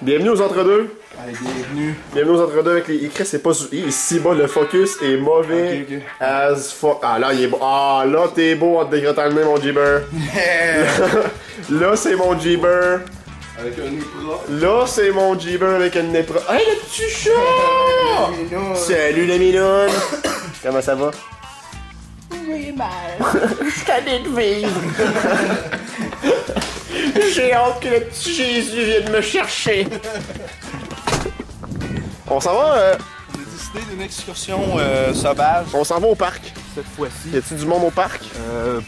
Bienvenue aux entre-deux. Allez, bienvenue. Bienvenue aux entre-deux avec les écrits, c'est pas si bas, le focus est mauvais Ok. as fuck. Ah là il est beau. Ah là t'es beau en te dégrottant le nez mon Jibber. Là c'est mon Jibber. Avec un nez propre. Là c'est mon Jibber avec un nez propre. Hey le petit chat! Mignon. Salut les minounes! Comment ça va? J'ai mal. Je suis tanné de vivre. J'ai hâte que le petit Jésus vienne me chercher. On s'en va, On a décidé d'une excursion sauvage on s'en va au parc. cette fois-ci. Y a-tu du monde au parc?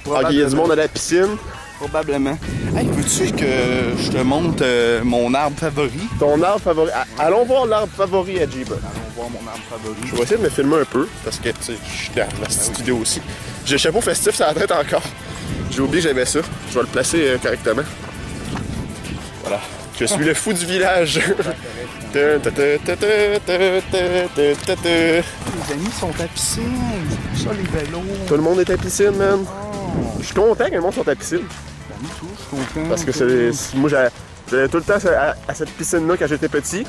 Ok, y a du monde à la piscine. Probablement. Hey, veux-tu que je te montre mon arbre favori? Ton arbre favori. Allons voir l'arbre favori à Jibber. Allons voir mon arbre favori. Je vais essayer de me filmer un peu parce que tu sais, je suis dans la petite vidéo aussi. J'ai le chapeau festif sur la tête encore. J'ai oublié que j'avais ça. Je vais le placer correctement. Voilà. Je suis le fou du village. Les amis sont à piscine. Ça, les vélos. Tout le monde est à piscine, man. Je suis content que le monde soit à piscine. Nous tous, je suis content. Parce que moi, j'allais tout le temps à cette piscine-là quand j'étais petit.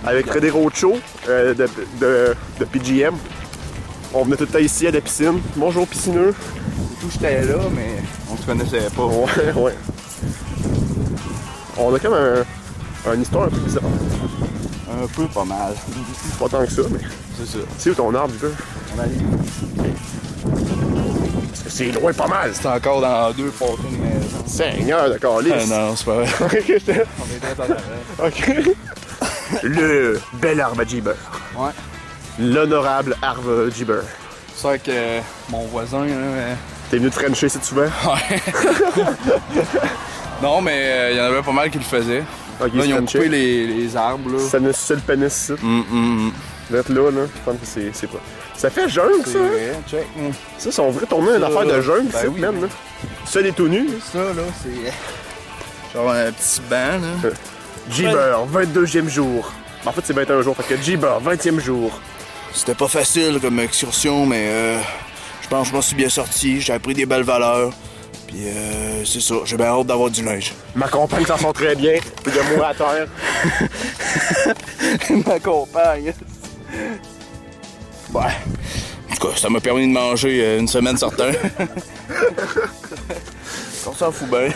Avec Frédéric Roadshow de PGM. On venait tout le temps ici à la piscine. Bonjour piscineux. Tout, j'étais là, mais on se connaissait pas. Ouais, ouais. On a comme une histoire un peu bizarre. Un peu pas mal. Pas tant que ça, mais. C'est ça. C'est où ton arbre, du gars? On arrive. Parce que c'est loin pas mal. C'est encore dans deux pâtés de maison. Seigneur de calice. non, c'est pas vrai. Ok, j'étais- On est très en avant. ok. Le bel arbre à Jibber. Ouais. L'honorable arbre Jibber. C'est vrai que mon voisin, là, T'es venu te frencher si souvent? ouais. Non, mais il y en avait pas mal qui le faisaient. Ok, Là, ils ont frenché. coupé les arbres, là. Ça ne suit le pénis ici. D'être là, là. Je pense que c'est pas. Ça fait jungle, C'est ça? Hein? vrai, check. Ça, c'est on vrai tourner une Ça, affaire de jungle, ben ici, oui. même, là. Seul et tout nu. Ça, là, c'est genre un petit banc, là. Jibber, 22e jour. En fait, c'est 21 jours, fait que Jibber, 20e jour. C'était pas facile comme excursion, mais je pense que je m'en suis bien sorti. J'ai appris des belles valeurs. Puis c'est ça, j'ai bien hâte d'avoir du linge. Ma compagne s'en sort très bien, puis de mourir à terre. Ma compagne. Ouais. En tout cas, ça m'a permis de manger une semaine certain. On s'en fout bien.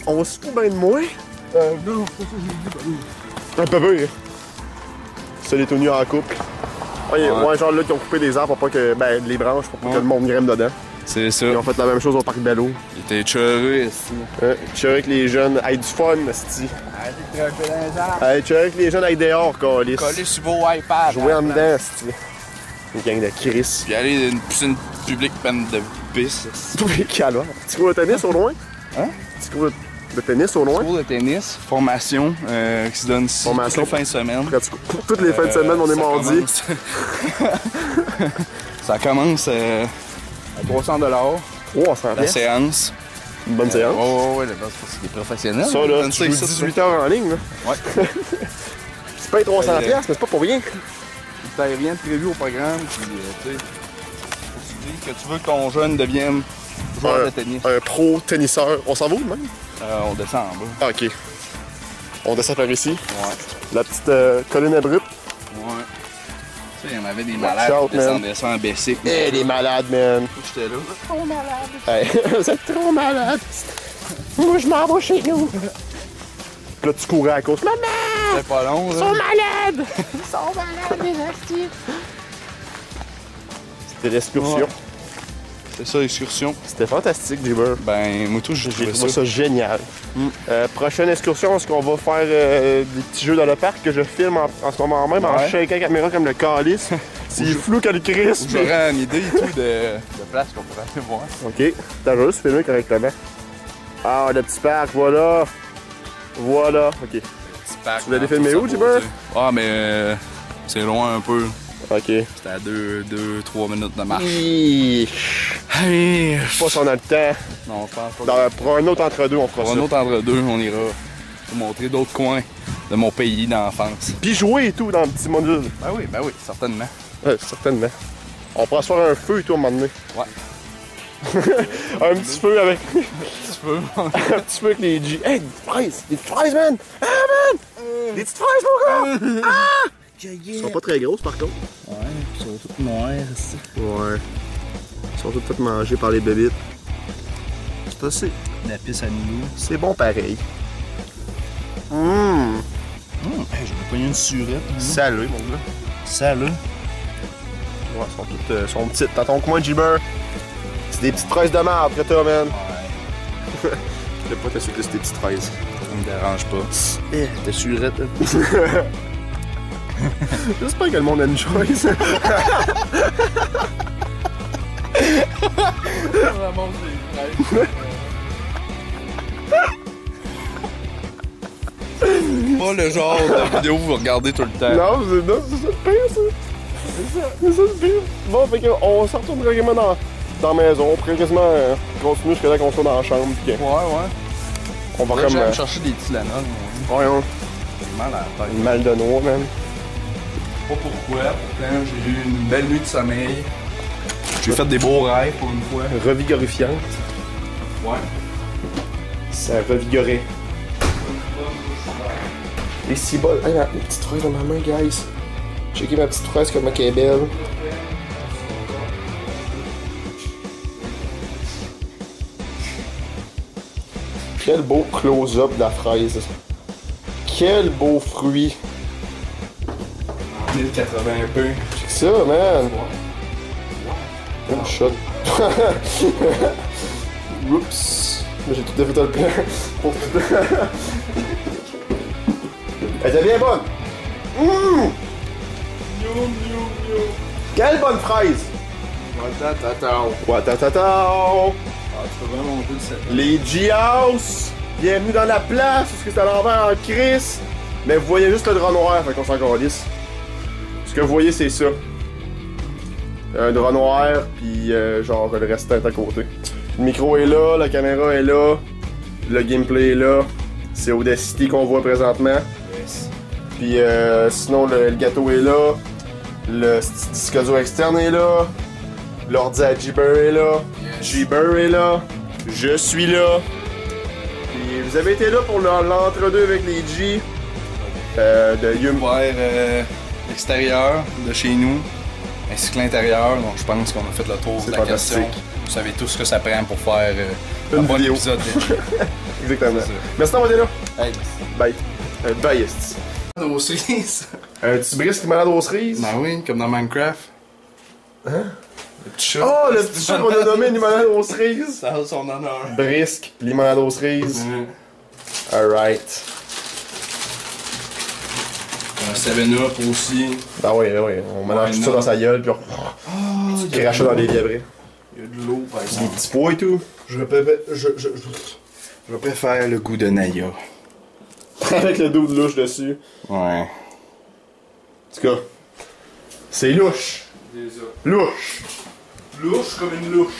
On se fout bien de moi? Non. Un peu peu. Seul et tout nu en couple. Ouais, Ouais. ouais, genre là, qui ont coupé des arbres pour pas que. Ben, les branches pour pas que le monde grimpe dedans. C'est ça. Ils ont fait la même chose au parc Bello. Il était cheureux ici. Tu avec les jeunes, avec du fun, esti. Arrêtez de grimper dans les arbres. Hey, tu avec les jeunes avec dehors, câlisse. Coller sur vos iPads. Jouer en dedans, esti. Une gang de Chris. Puis aller dans une piscine publique pleine de pisse. Tous les calvaires. Petit cours de tennis au loin? Hein? Petit cours de tennis au loin? Cours de tennis, formation qui se donne ici Formation. toutes les fins de semaine. Toutes les fins de semaine, on est mardi. Ça commence à 300 $. Oh, ça La séance. Une bonne séance. Ouais, c'est des professionnels. Ça, là, tu joues 18 heures en ligne, là. Ouais. Tu payes 300$, mais c'est pas pour rien. T'as rien de prévu au programme, puis tu sais, tu dis que tu veux que ton jeune devienne joueur de tennis. Un pro tenniseur. On s'en va où, même? On descend en bas. Ah, ok. On descend par ici. Ouais. La petite colline abrupte. Ouais. Tu sais, il y en avait des malades out, qui man. descendaient ça en bicycle. Eh, les malades, man. J'étais là. Trop malade. Hey, vous êtes trop malades. Moi, je m'en vais chez nous. Puis là, tu courais à cause. Maman! C'était pas long, Ils là. sont malades! Ils sont malades, les actifs. C'était l'excursion. Ouais. C'est ça, l'excursion. C'était fantastique, Jibber. Ben, moi, tout, j'ai J'ai trouvé trouvé ça. ça génial. Prochaine excursion, est-ce qu'on va faire des petits jeux dans le parc que je filme en ce moment même en Ouais. shakant la caméra comme le calice? C'est flou que le Christ. J'aurais une idée et tout de place qu'on pourrait aller voir. Ok, t'as juste filmé correctement. Ah, le petit parc, voilà. Voilà, ok. Petit parc. Tu l'as filmé où, Jibber? Ah, mais c'est loin un peu. Ok. C'était à 2-3 minutes de marche. Hi. Hey, Je sais pas si on a le temps. non, je pense pas. Pour un autre entre-deux, on fera Pour ça. un autre entre-deux, on ira vous montrer d'autres coins de mon pays d'enfance. Puis jouer et tout dans le petit module. Ben oui, certainement. Ouais, certainement. On pourra se faire un feu et tout à un moment donné. Ouais. Un petit peu avec. Tu peux. Un petit peu avec les G. Hey, des petites fraises, man! Ah, man! Des petites fraises, mon gars! Ah! Elles sont pas très grosses, par contre. Ouais, ils sont toutes noires, ici. Ouais. Ils sont toutes faites manger par les bébites. C'est assez. La pisse à nous. C'est bon pareil. Hey, j'avais pogné une surette. Salé, mon gars. Ça, là. Ouais, elles sont toutes sont petites. T'entends que moi, Jibber? C'est des petites fraises de merde après toi, man. Ouais. Je voulais pas t'assurer que c'est des petites fraises. Ça me dérange pas. T'es surette, là. J'espère que le monde enjoy ça. Vraiment, pas le genre de vidéo que vous regardez tout le temps. Non, c'est ça le pire, ça. C'est ça le pire. Bon, fait qu'on se retourne tranquillement dans la maison. On pourrait quasiment continuer jusqu'à là qu'on soit dans la chambre. Puis Ouais, ouais. on va Là, comme. j'aime chercher des Tylenol. Ouais, hein. J'ai mal à la tête. Une mal de noix, man. Pas pourquoi, pourtant j'ai eu une belle nuit de sommeil. J'ai fait des beaux rêves pour une fois. Revigorifiante. Ouais. Ça a revigoré. Et si bol. Hey, ma petite fraise dans ma main, guys. Checkez ma petite fraise comme elle est belle. Quel beau close-up de la fraise. Quel beau fruit. 1080 peu. C'est ça, man. Oh, shot. Oups. J'ai tout défait le plan. Pour tout. Elle était bien bonne. Mmh. Quelle bonne fraise. Watatata. Watatata. Ah, tu peux vraiment monter le set. Les G-House. Bienvenue dans la place. Parce que c'est à l'envers en crise. Mais vous voyez juste le drap noir. Fait qu'on s'en calisse. Ce que vous voyez, c'est ça. Un drap noir. Puis genre le reste est à côté. Le micro est là. La caméra est là. Le gameplay est là. C'est Audacity qu'on voit présentement. Puis sinon le gâteau est là, le discoso externe est là, l'ordi à Jibber est là, Jibber est là, je suis là. Puis vous avez été là pour l'entre-deux avec les G de Yum. Voir l'extérieur de chez nous, ainsi que l'intérieur. Donc je pense qu'on a fait le tour de la question. fantastique. Vous savez tout ce que ça prend pour faire Une un bon vidéo. épisode. Exactement. C'est ça. Merci d'avoir été là. Hey, Bye. Bye, esti. aux cerises. Un petit brisque malade aux cerises. Ben oui, comme dans Minecraft. Hein? Le petit chat. Oh, le petit chat qu'on a nommé limonade aux cerises. Ça a son honneur. Brisque, limonade aux cerises. Alright. Un 7-Up aussi. Ben oui, ben oui. On mélange tout ça dans sa gueule, puis on crache ça dans les vies après. Il y a de l'eau, par Des exemple. petits pois et tout. Je préfère le goût de Naya. Avec le dos de louche dessus. Ouais. En tout cas, c'est louche. Louche. Louche comme une louche.